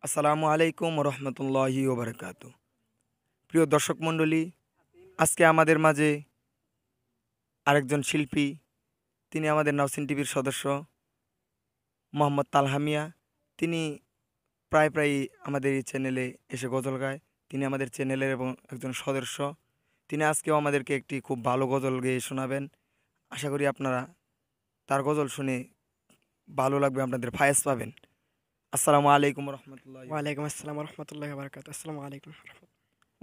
আসসালামু আলাইকুম রহমতুল্লাহি ওবরাকাতু। প্রিয় দর্শক মণ্ডলী, আজকে আমাদের মাঝে আরেকজন শিল্পী, তিনি আমাদের নাওসিন টিভির সদস্য মোহাম্মদ তালহা মিয়া। তিনি প্রায় আমাদের এই চ্যানেলে এসে গজল গায়। তিনি আমাদের চ্যানেলের এবং একজন সদস্য। তিনি আজকেও আমাদেরকে একটি খুব ভালো গজল গেয়ে শোনাবেন। আশা করি আপনারা তার গজল শুনে ভালো লাগবে, আপনাদের ফায়েজ পাবেন। আসসালামু আলাইকুম রহমতুল্লাহ। ওয়ালাইকুম আসসালাম রহমতুল্লাহি বারাকাতু। আসসালামু আলাইকুম।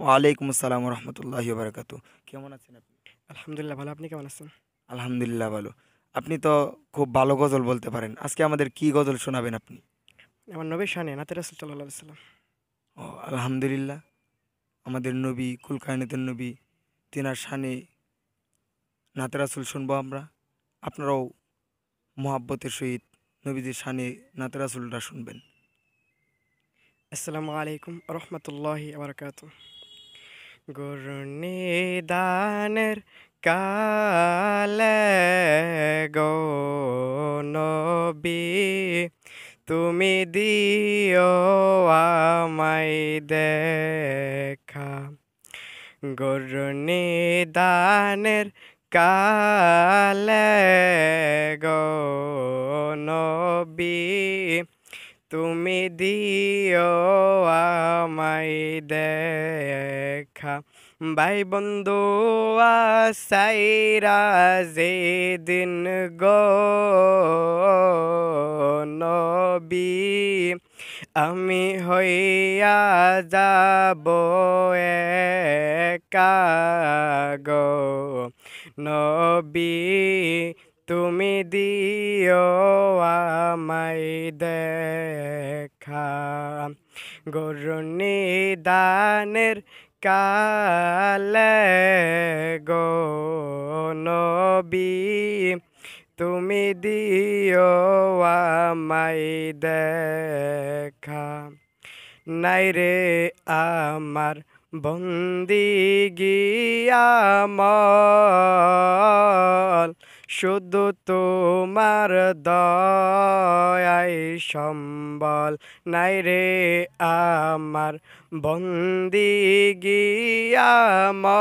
ওয়ালাইকুম আসসালাম রহমতুল্লাহি বারাকাতু। কেমন আছেন আপনি? আলহামদুলিল্লাহ ভালো। আপনি কেমন আছেন? আলহামদুলিল্লাহ ভালো। আপনি তো খুব ভালো গজল বলতে পারেন। আজকে আমাদের কি গজল শোনাবেন আপনি? আমার নবীর শানে নাতে রাসূল সাল্লাল্লাহু আলাইহি ওয়াসাল্লাম। ও আলহামদুলিল্লাহ। আমাদের নবী, কুল কায়নাতের নবী, তিনার শানে নাতে রাসূল শুনবো আমরা। আপনারাও মোহাব্বতের সহিত নবীজির শানে নাতে রাসূলটা শুনবেন। আসসালামু আলাইকুম রহমতুল্লাহি বারাকাতু। গুরনিদানের কালে গো নবী, তুমি দিও আমায় দেখা। গুরনিদানের কালে গো নবী, তুমি দিও আমায় দেখা। ভাই বন্ধু আসাইরা যেদিন গো নবী, আমি হইয়া যাব একা গো নবী, তুমি দিও আমায় দেখা। গুরনিদানের কালে গো নবী, তুমি দিও আমায় দেখা। নাইরে আমার বন্দিগি আমল, শুধু তোমার দয়াই সম্বল। নাইরে আমার বন্দিগি আমল,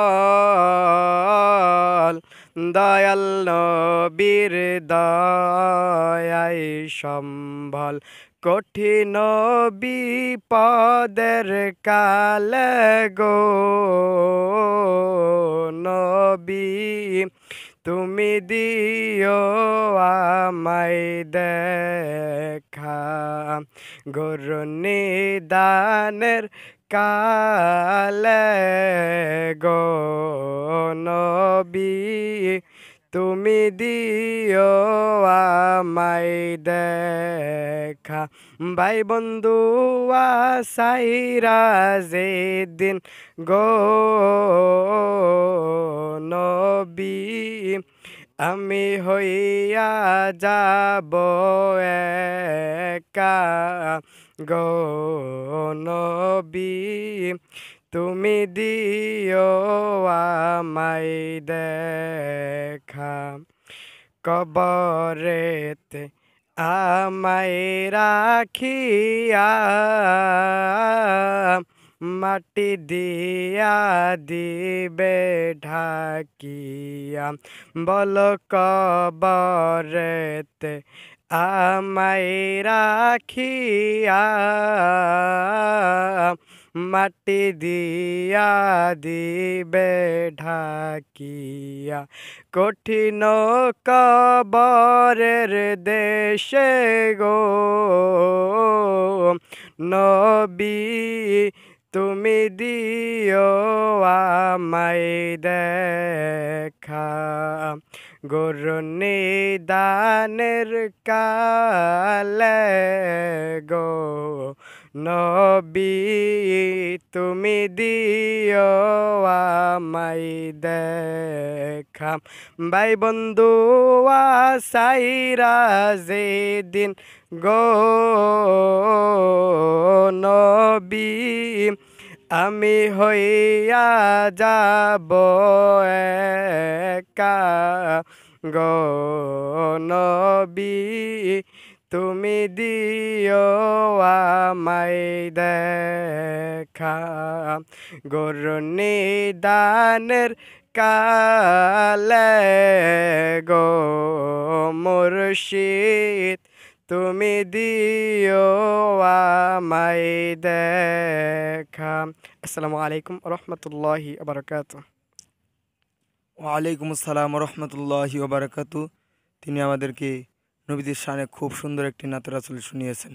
দয়াল নবীর দয়াই সম্বল। কঠিন বিপদের কালে গো নবী, তুমি দিও আমায় দেখা। গুরনিদানের কালে গো নবী, তুমি দিও আমায় দেখা। ভাই বন্ধু আসাইরা যেদিন গো নবী, আমি হইয়া যাব একা গো নবী, তুমি দিও আমায় দেখা। কবরেতে আমায় রাখিয়া, মাটি দিয়া দিবে ঢাকিয়া। বল কবরেতে আমায় রাখিয়া, মাটি দিয়া দিবে ঢাকিয়া। কঠিন কবরের দেশে গো নবী, তুমি দিও আমায় দেখা। গুরনিদানের কালে গো নবী, তুমি দিও আমায় দেখা। ভাই বন্ধু আসাইরা যেদিন গো নবী, আমি হইয়া যাব একা গো নবী, তুমি দিও আমায় দেখা গরুনিদানের কালে গো মুর্শিদ তুমি দিও আমায় দেখা। আসসালামু আলাইকুম রহমতুল্লাহি বারাকাতুহু। ওয়ালাইকুম আসসালাম রহমতুল্লাহি ওবারাকাতু। তিনি আমাদেরকে নবীদের শানে খুব সুন্দর একটি নাতে রাসূল শুনিয়েছেন।